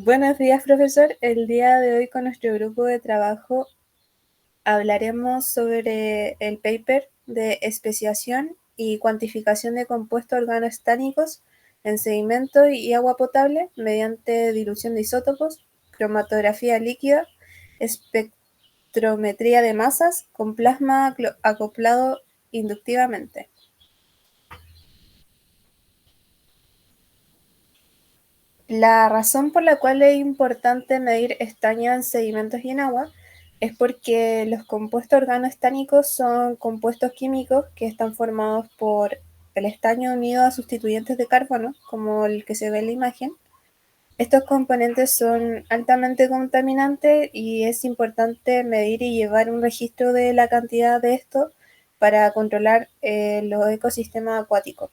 Buenos días, profesor. El día de hoy con nuestro grupo de trabajo hablaremos sobre el paper de especiación y cuantificación de compuestos organostáticos en sedimento y agua potable mediante dilución de isótopos, cromatografía líquida, espectrometría de masas con plasma acoplado inductivamente. La razón por la cual es importante medir estaño en sedimentos y en agua es porque los compuestos organoestánicos son compuestos químicos que están formados por el estaño unido a sustituyentes de carbono, como el que se ve en la imagen. Estos componentes son altamente contaminantes y es importante medir y llevar un registro de la cantidad de esto para controlar los ecosistemas acuáticos.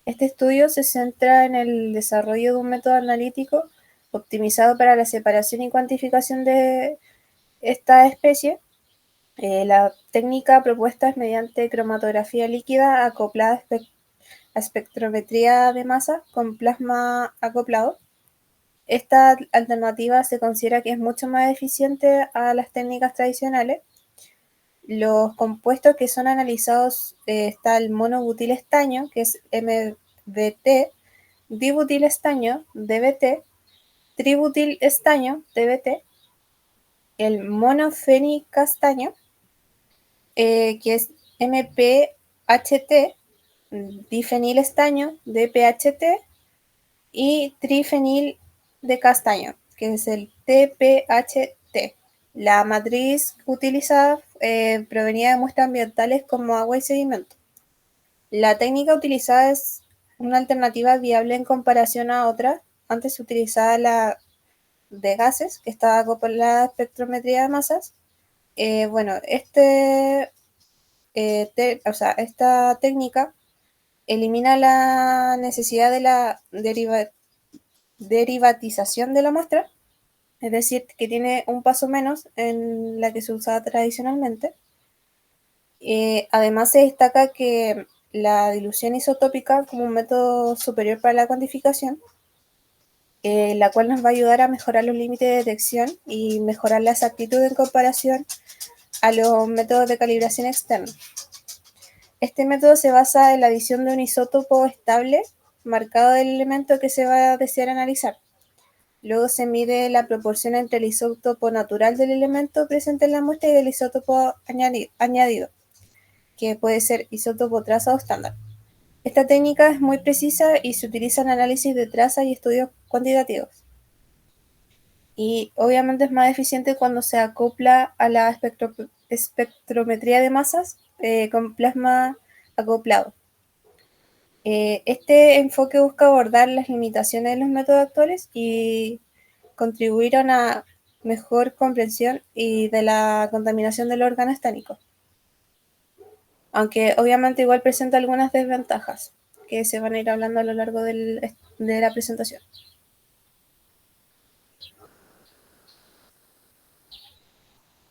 Este estudio se centra en el desarrollo de un método analítico optimizado para la separación y cuantificación de esta especie. La técnica propuesta es mediante cromatografía líquida acoplada a espectrometría de masa con plasma acoplado. Esta alternativa se considera que es mucho más eficiente a las técnicas tradicionales. Los compuestos que son analizados está el monobutilestaño, que es MBT, dibutilestaño, DBT, tributilestaño, DBT, el monofenicastaño, que es MPHT, difenilestaño, DPHT, y trifenil de castaño, que es el TPHT. La matriz utilizada provenía de muestras ambientales como agua y sedimento. La técnica utilizada es una alternativa viable en comparación a otras. Antes se utilizaba la de gases, que estaba acoplada a espectrometría de masas. Esta técnica elimina la necesidad de la derivatización de la muestra, es decir, que tiene un paso menos en la que se usaba tradicionalmente. Además, se destaca que la dilución isotópica como un método superior para la cuantificación, la cual nos va a ayudar a mejorar los límites de detección y mejorar la exactitud en comparación a los métodos de calibración externa. Este método se basa en la adición de un isótopo estable marcado del elemento que se va a desear analizar. Luego se mide la proporción entre el isótopo natural del elemento presente en la muestra y del isótopo añadido, que puede ser isótopo traza o estándar. Esta técnica es muy precisa y se utiliza en análisis de traza y estudios cuantitativos. Y obviamente es más eficiente cuando se acopla a la espectrometría de masas con plasma acoplado. Este enfoque busca abordar las limitaciones de los métodos actuales y contribuir a una mejor comprensión y de la contaminación del órgano estánico. Aunque obviamente igual presenta algunas desventajas que se van a ir hablando a lo largo de la presentación.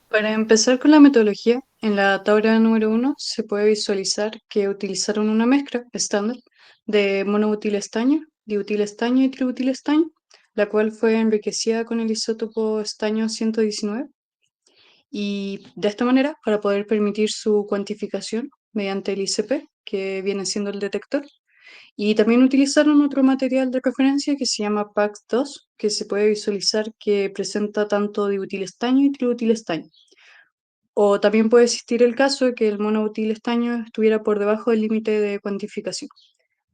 Para empezar con la metodología, en la tabla número 1 se puede visualizar que utilizaron una mezcla estándar de monobutilestaño, dibutilestaño y tributilestaño, la cual fue enriquecida con el isótopo estaño 119 y de esta manera para poder permitir su cuantificación mediante el ICP, que viene siendo el detector. Y también utilizaron otro material de referencia que se llama PAX2, que se puede visualizar que presenta tanto dibutilestaño y tributilestaño. O también puede existir el caso de que el monobutilestaño estuviera por debajo del límite de cuantificación.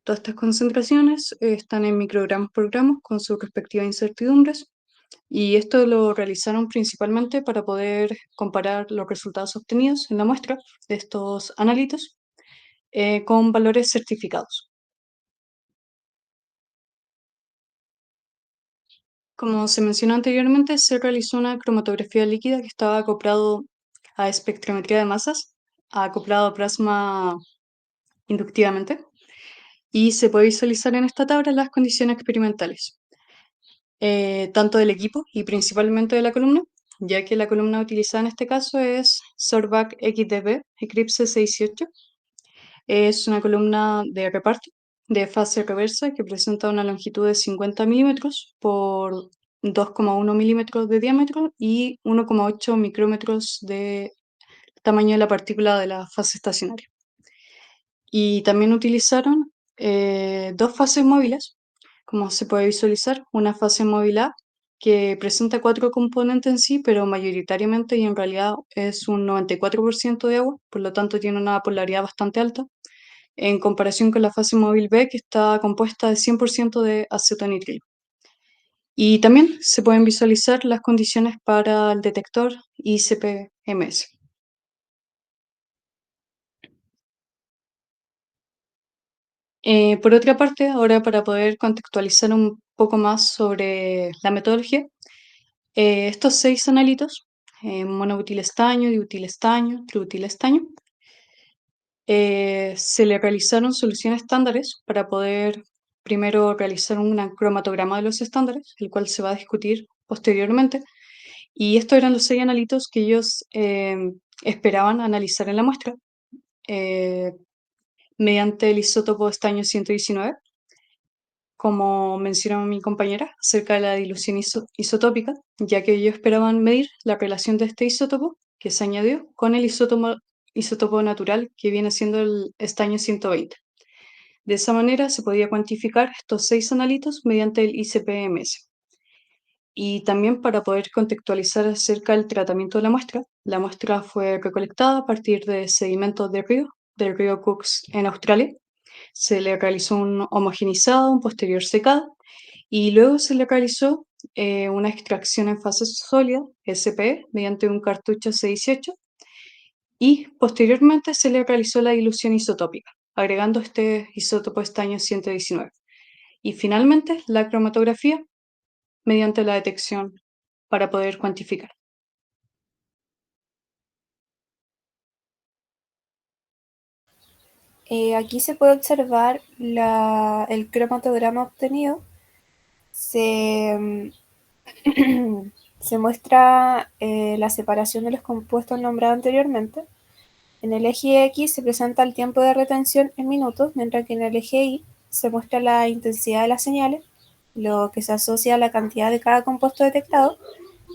Todas estas concentraciones están en microgramos por gramo con sus respectivas incertidumbres y esto lo realizaron principalmente para poder comparar los resultados obtenidos en la muestra de estos análitos con valores certificados. Como se mencionó anteriormente, se realizó una cromatografía líquida que estaba acoplado a espectrometría de masas, acoplado a plasma inductivamente, y se puede visualizar en esta tabla las condiciones experimentales, tanto del equipo y principalmente de la columna, ya que la columna utilizada en este caso es Sorbac XDB Eclipse 68. Es una columna de reparto de fase reversa que presenta una longitud de 50 milímetros por 2,1 milímetros de diámetro y 1,8 micrómetros de tamaño de la partícula de la fase estacionaria. Y también utilizaron dos fases móviles, como se puede visualizar, una fase móvil A que presenta cuatro componentes en sí, pero mayoritariamente y en realidad es un 94% de agua, por lo tanto tiene una polaridad bastante alta, en comparación con la fase móvil B que está compuesta de 100% de acetonitrilo. Y también se pueden visualizar las condiciones para el detector ICP-MS. Por otra parte, ahora para poder contextualizar un poco más sobre la metodología, estos seis analitos, monobutilestaño, dibutilestaño, tributilestaño, se le realizaron soluciones estándares para poder primero realizar un cromatograma de los estándares, el cual se va a discutir posteriormente. Y estos eran los seis analitos que ellos esperaban analizar en la muestra eh, mediante el isótopo estaño 119, como mencionó mi compañera, acerca de la dilución isotópica, ya que ellos esperaban medir la relación de este isótopo que se añadió con el isótopo natural que viene siendo el estaño 120. De esa manera se podía cuantificar estos seis analitos mediante el ICP-MS. Y también para poder contextualizar acerca del tratamiento de la muestra fue recolectada a partir de sedimentos del río Cooks en Australia. Se le realizó un homogenizado, un posterior secado, y luego se le realizó una extracción en fase sólida, SPE, mediante un cartucho C18, y posteriormente se le realizó la dilución isotópica, agregando este isótopo estaño 119. Y finalmente la cromatografía mediante la detección para poder cuantificar. Aquí se puede observar el cromatograma obtenido. Se, se muestra la separación de los compuestos nombrados anteriormente. En el eje X se presenta el tiempo de retención en minutos, mientras que en el eje Y se muestra la intensidad de las señales, lo que se asocia a la cantidad de cada compuesto detectado.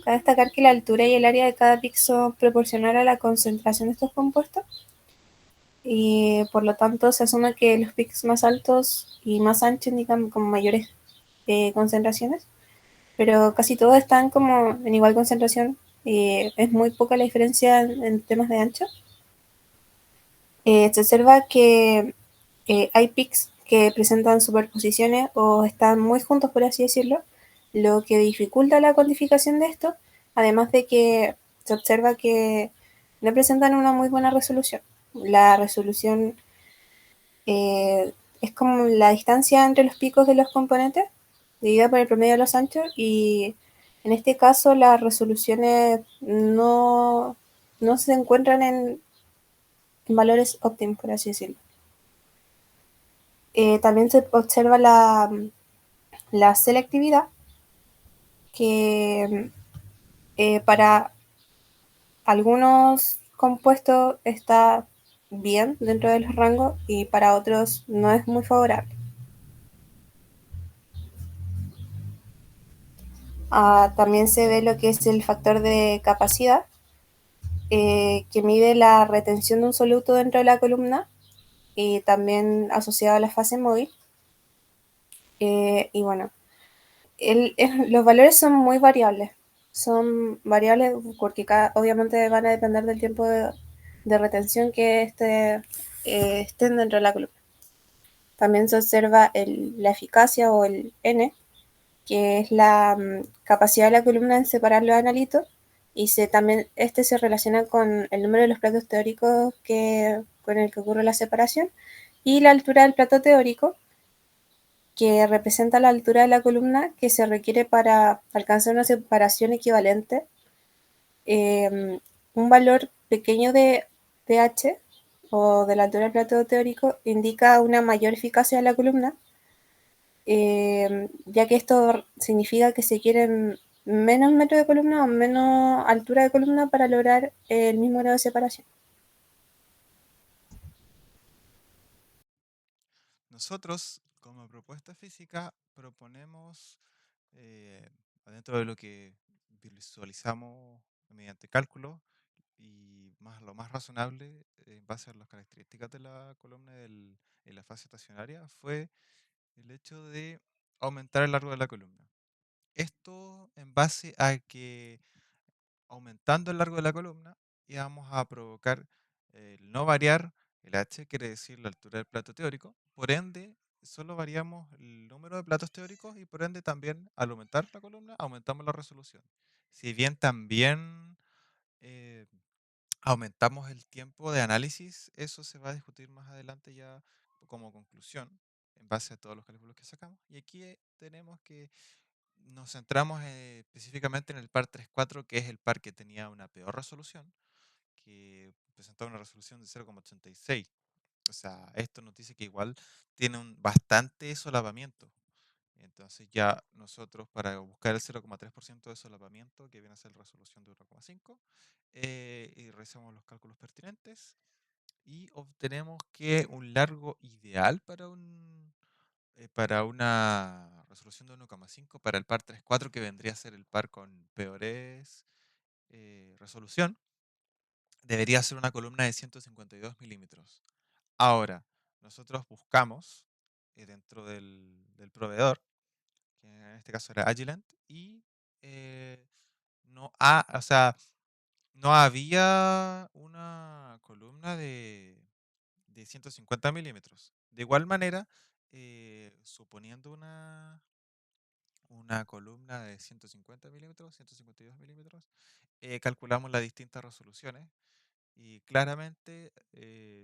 Cabe destacar que la altura y el área de cada pic son proporcionales a la concentración de estos compuestos y por lo tanto se asume que los pics más altos y más anchos indican como mayores concentraciones, pero casi todos están como en igual concentración y es muy poca la diferencia en temas de ancho. Se observa que hay pics que presentan superposiciones o están muy juntos, por así decirlo, lo que dificulta la cuantificación de esto, además de que se observa que no presentan una muy buena resolución. La resolución es como la distancia entre los picos de los componentes, dividida por el promedio de los anchos, y en este caso las resoluciones no se encuentran en valores óptimos, por así decirlo. También se observa la selectividad, que para algunos compuestos está bien dentro de los rangos y para otros no es muy favorable. También se ve lo que es el factor de capacidad, que mide la retención de un soluto dentro de la columna y también asociado a la fase móvil. Y bueno, los valores son muy variables. Son variables porque obviamente van a depender del tiempo de retención que estén dentro de la columna. También se observa la eficacia o el N, que es la capacidad de la columna en separar los analitos, y también se relaciona con el número de los platos teóricos con el que ocurre la separación, y la altura del plato teórico, que representa la altura de la columna que se requiere para alcanzar una separación equivalente. Un valor pequeño de H o de la altura del plato teórico indica una mayor eficacia de la columna, ya que esto significa que se quieren menos metros de columna o menos altura de columna para lograr el mismo grado de separación. Nosotros, como propuesta física, proponemos adentro de lo que visualizamos mediante cálculos y más, lo más razonable en base a las características de la columna en la fase estacionaria fue el hecho de aumentar el largo de la columna. Esto en base a que aumentando el largo de la columna íbamos a provocar el no variar el h, quiere decir la altura del plato teórico, por ende solo variamos el número de platos teóricos y por ende también al aumentar la columna aumentamos la resolución. Si bien también eh, aumentamos el tiempo de análisis, eso se va a discutir más adelante ya como conclusión en base a todos los cálculos que sacamos. Y aquí tenemos que nos centramos específicamente en el par 3.4, que es el par que tenía una peor resolución, que presentaba una resolución de 0,86. O sea, esto nos dice que igual tiene un bastante solapamiento. Entonces ya nosotros para buscar el 0,3% de solapamiento, que viene a ser la resolución de 1,5, y realizamos los cálculos pertinentes y obtenemos que un largo ideal para una resolución de 1,5 para el par 3.4, que vendría a ser el par con peores resolución, debería ser una columna de 152 milímetros. Ahora, nosotros buscamos dentro del proveedor, que en este caso era Agilent, y eh, o sea, no había una columna de 150 milímetros. De igual manera, suponiendo una columna de 150 milímetros, 152 milímetros, calculamos las distintas resoluciones y claramente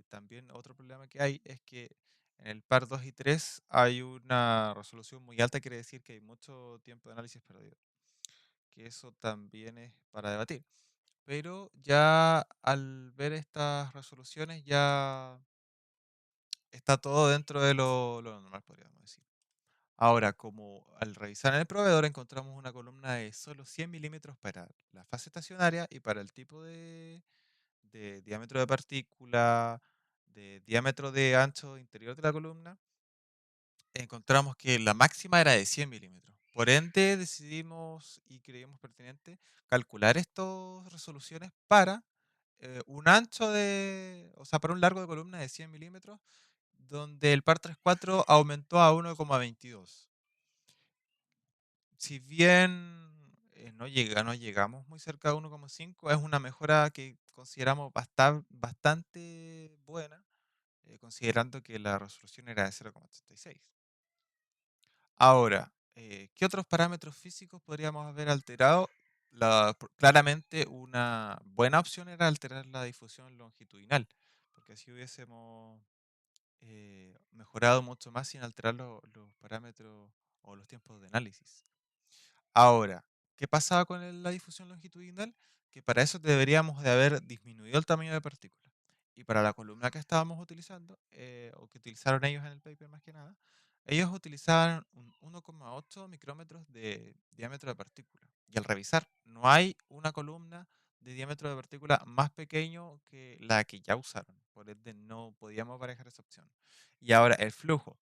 también otro problema que hay es que en el par 2 y 3 hay una resolución muy alta, quiere decir que hay mucho tiempo de análisis perdido, que eso también es para debatir. Pero ya al ver estas resoluciones ya está todo dentro de lo normal, podríamos decir. Ahora, como al revisar en el proveedor encontramos una columna de solo 100 milímetros para la fase estacionaria y para el tipo de diámetro de partícula, de diámetro de ancho interior de la columna, encontramos que la máxima era de 100 milímetros. Por ende, decidimos y creímos pertinente calcular estas resoluciones para un ancho o sea, para un largo de columna de 100 milímetros, donde el par 3.4 aumentó a 1,22. Si bien no llegamos muy cerca de 1,5, es una mejora que consideramos bastante buena, considerando que la resolución era de 0,86. Ahora, ¿qué otros parámetros físicos podríamos haber alterado? Claramente una buena opción era alterar la difusión longitudinal, porque así hubiésemos mejorado mucho más sin alterar los parámetros o los tiempos de análisis. Ahora, ¿qué pasaba con la difusión longitudinal? Que para eso deberíamos de haber disminuido el tamaño de partícula. Y para la columna que estábamos utilizando, o que utilizaron ellos en el paper más que nada, ellos utilizaban un 1,8 micrómetros de diámetro de partícula. Y al revisar, no hay una columna de diámetro de partícula más pequeño que la que ya usaron. Por ende, no podíamos barajar esa opción. Y ahora, el flujo.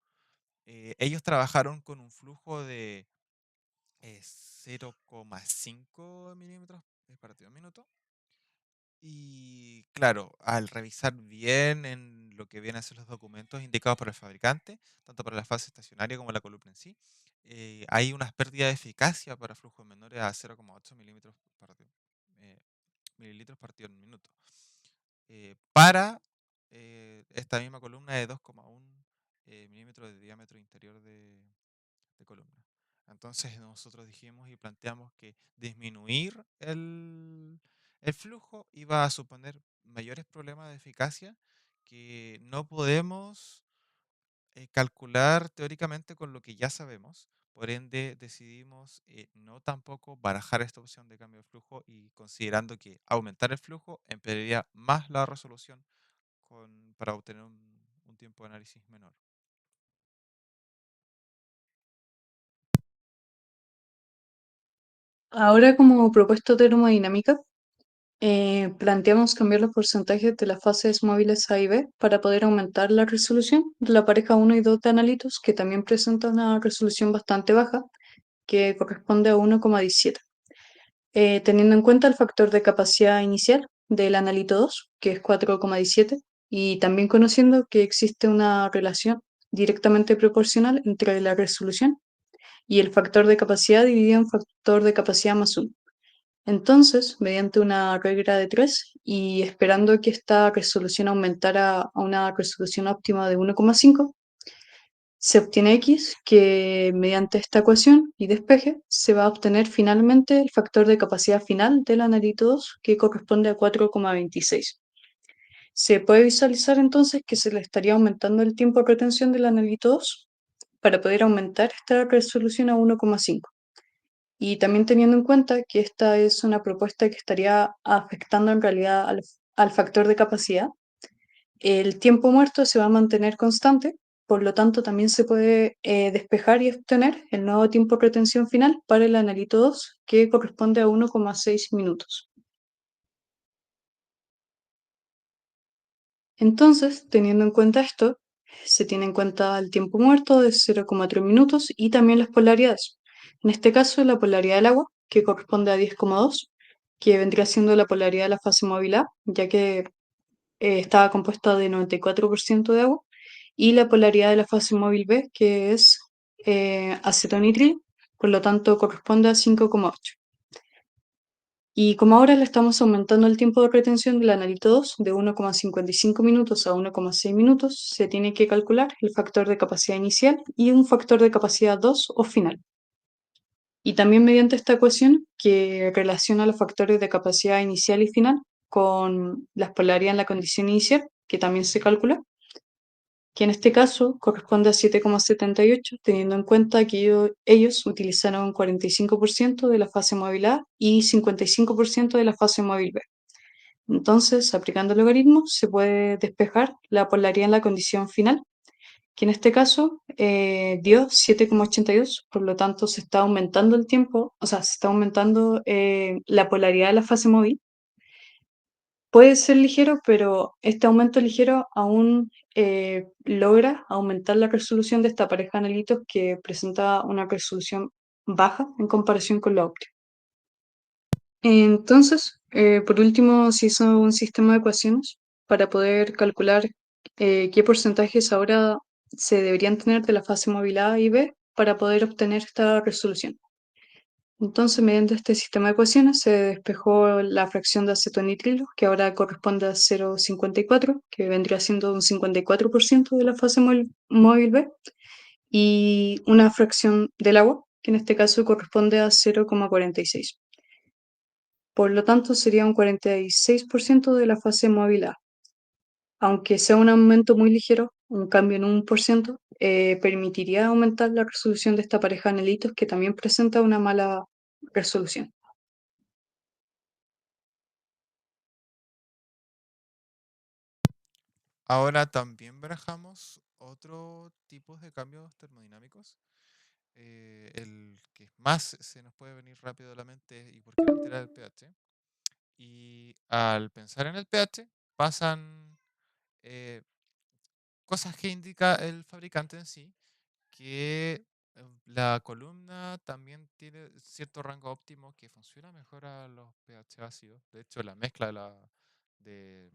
Ellos trabajaron con un flujo de 0,5 milímetros partido minuto. Y claro, al revisar bien en lo que vienen a ser los documentos indicados por el fabricante, tanto para la fase estacionaria como la columna en sí, hay unas pérdidas de eficacia para flujos menores a 0,8 milímetros eh, mililitros partido en minuto. Para esta misma columna de 2,1 milímetros de diámetro interior de columna. Entonces nosotros dijimos y planteamos que disminuir el flujo iba a suponer mayores problemas de eficacia que no podemos calcular teóricamente con lo que ya sabemos. Por ende, decidimos no tampoco barajar esta opción de cambio de flujo y considerando que aumentar el flujo empeoraría más la resolución para obtener un tiempo de análisis menor. Ahora, como propuesta termodinámica, planteamos cambiar los porcentajes de las fases móviles A y B para poder aumentar la resolución de la pareja uno y 2 de analitos, que también presenta una resolución bastante baja, que corresponde a 1,17. Teniendo en cuenta el factor de capacidad inicial del analito 2, que es 4,17, y también conociendo que existe una relación directamente proporcional entre la resolución y el factor de capacidad dividido en factor de capacidad más 1. Entonces, mediante una regla de 3 y esperando que esta resolución aumentara a una resolución óptima de 1,5, se obtiene x, que mediante esta ecuación y despeje se va a obtener finalmente el factor de capacidad final del analito 2, que corresponde a 4,26. Se puede visualizar entonces que se le estaría aumentando el tiempo de retención del analito 2 para poder aumentar esta resolución a 1,5. Y también teniendo en cuenta que esta es una propuesta que estaría afectando en realidad al factor de capacidad, el tiempo muerto se va a mantener constante, por lo tanto también se puede despejar y obtener el nuevo tiempo de retención final para el analito 2, que corresponde a 1,6 minutos. Entonces, teniendo en cuenta esto, se tiene en cuenta el tiempo muerto de 0,3 minutos y también las polaridades. En este caso, la polaridad del agua, que corresponde a 10,2, que vendría siendo la polaridad de la fase móvil A, ya que estaba compuesta de 94% de agua, y la polaridad de la fase móvil B, que es acetonitrilo, por lo tanto corresponde a 5,8. Y como ahora le estamos aumentando el tiempo de retención del analito 2 de 1,55 minutos a 1,6 minutos, se tiene que calcular el factor de capacidad inicial y un factor de capacidad 2 o final. Y también mediante esta ecuación que relaciona los factores de capacidad inicial y final con las polaridades en la condición inicial, que también se calcula, que en este caso corresponde a 7,78, teniendo en cuenta que ellos utilizaron 45% de la fase móvil A y 55% de la fase móvil B. Entonces, aplicando el logaritmo, se puede despejar la polaridad en la condición final, que en este caso dio 7,82, por lo tanto se está aumentando el tiempo, o sea, se está aumentando la polaridad de la fase móvil. Puede ser ligero, pero este aumento ligero aún logra aumentar la resolución de esta pareja de analitos que presenta una resolución baja en comparación con la óptica. Entonces, por último, se hizo un sistema de ecuaciones para poder calcular qué porcentajes ahora se deberían tener de la fase móvil A y B para poder obtener esta resolución. Entonces, mediante este sistema de ecuaciones se despejó la fracción de acetonitrilo, que ahora corresponde a 0,54, que vendría siendo un 54% de la fase móvil B, y una fracción del agua, que en este caso corresponde a 0,46. Por lo tanto, sería un 46% de la fase móvil A. Aunque sea un aumento muy ligero, un cambio en 1%, permitiría aumentar la resolución de esta pareja de anhelitos que también presenta una mala resolución. Ahora también barajamos otro tipo de cambios termodinámicos. El que más se nos puede venir rápido a la mente es ¿y por qué no alterar el pH? Y al pensar en el pH pasan eh, cosas que indica el fabricante en sí, que la columna también tiene cierto rango óptimo que funciona mejor a los pH ácidos. De hecho, la mezcla de,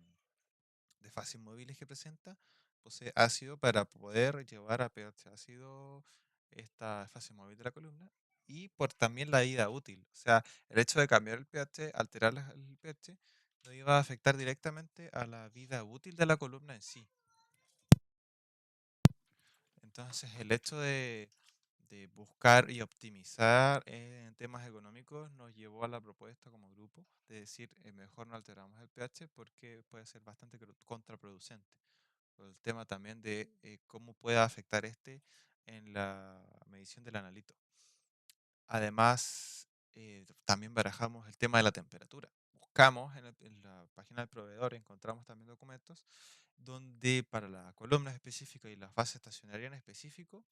de fases móviles que presenta posee ácido para poder llevar a pH ácido esta fase móvil de la columna y por también la ida útil. O sea, el hecho de cambiar el pH, alterar el pH, no iba a afectar directamente a la vida útil de la columna en sí. Entonces, el hecho de buscar y optimizar en temas económicos nos llevó a la propuesta como grupo de decir mejor no alteramos el pH porque puede ser bastante contraproducente. Por el tema también de cómo puede afectar este en la medición del analito. Además, también barajamos el tema de la temperatura. Buscamos en la página del proveedor, encontramos también documentos donde para la columna específica y la fase estacionaria en específico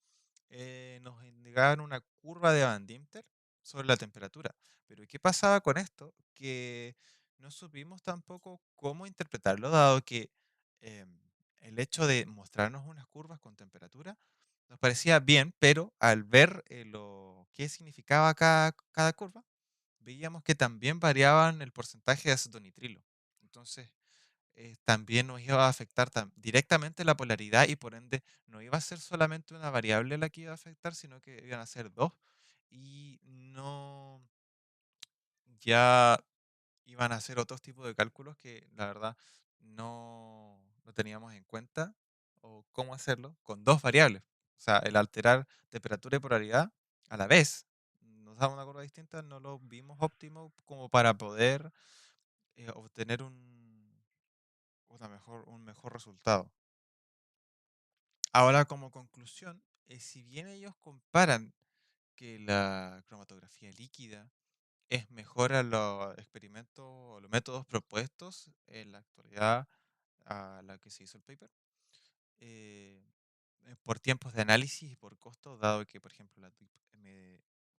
nos indicaban una curva de Van Dimter sobre la temperatura. Pero ¿qué pasaba con esto? Que no supimos tampoco cómo interpretarlo, dado que el hecho de mostrarnos unas curvas con temperatura nos parecía bien, pero al ver lo que significaba cada curva, veíamos que también variaban el porcentaje de acetonitrilo. Entonces, también nos iba a afectar directamente la polaridad y por ende no iba a ser solamente una variable la que iba a afectar, sino que iban a ser dos y no ya iban a hacer otros tipos de cálculos que la verdad no teníamos en cuenta o cómo hacerlo con dos variables. O sea, el alterar temperatura y polaridad a la vez nos da una curva distinta, no lo vimos óptimo como para poder obtener un mejor resultado. Ahora, como conclusión, si bien ellos comparan que la cromatografía líquida es mejor a los experimentos o los métodos propuestos en la actualidad a la que se hizo el paper, eh, por tiempos de análisis y por costo, dado que, por ejemplo, la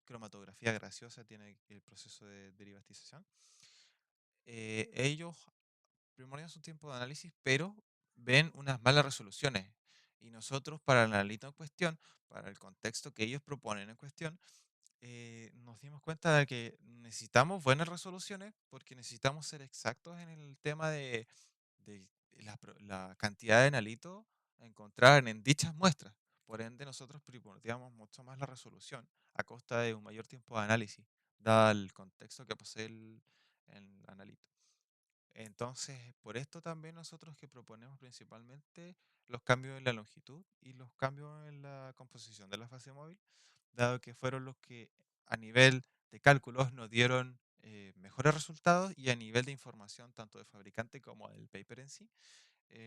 cromatografía gaseosa tiene el proceso de derivatización, ellos primorían su tiempo de análisis, pero ven unas malas resoluciones. Y nosotros, para el analito en cuestión, para el contexto que ellos proponen en cuestión, nos dimos cuenta de que necesitamos buenas resoluciones porque necesitamos ser exactos en el tema de la cantidad de analito a encontrar en dichas muestras. Por ende, nosotros primordiamos mucho más la resolución a costa de un mayor tiempo de análisis, dado el contexto que posee el analito. Entonces, por esto también nosotros que proponemos principalmente los cambios en la longitud y los cambios en la composición de la fase móvil, dado que fueron los que a nivel de cálculos nos dieron mejores resultados y a nivel de información tanto de fabricante como del paper en sí,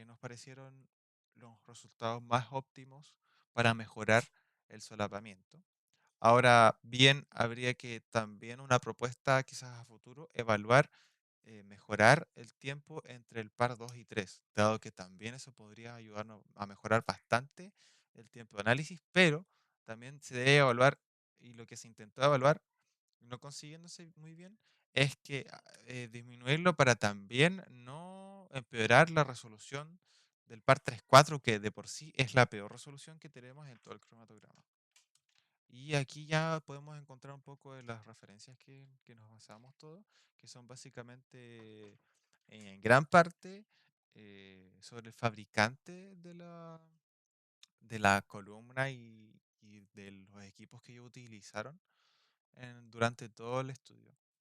nos parecieron los resultados más óptimos para mejorar el solapamiento. Ahora bien, habría que también una propuesta quizás a futuro, evaluar mejorar el tiempo entre el par 2 y 3 dado que también eso podría ayudarnos a mejorar bastante el tiempo de análisis, pero también se debe evaluar, y lo que se intentó evaluar, no consiguiéndose muy bien, es que disminuirlo para también no empeorar la resolución del par 3-4, que de por sí es la peor resolución que tenemos en todo el cromatograma. Y aquí ya podemos encontrar un poco de las referencias que nos basamos todos, que son básicamente en gran parte sobre el fabricante de la columna y de los equipos que ellos utilizaron durante todo el estudio.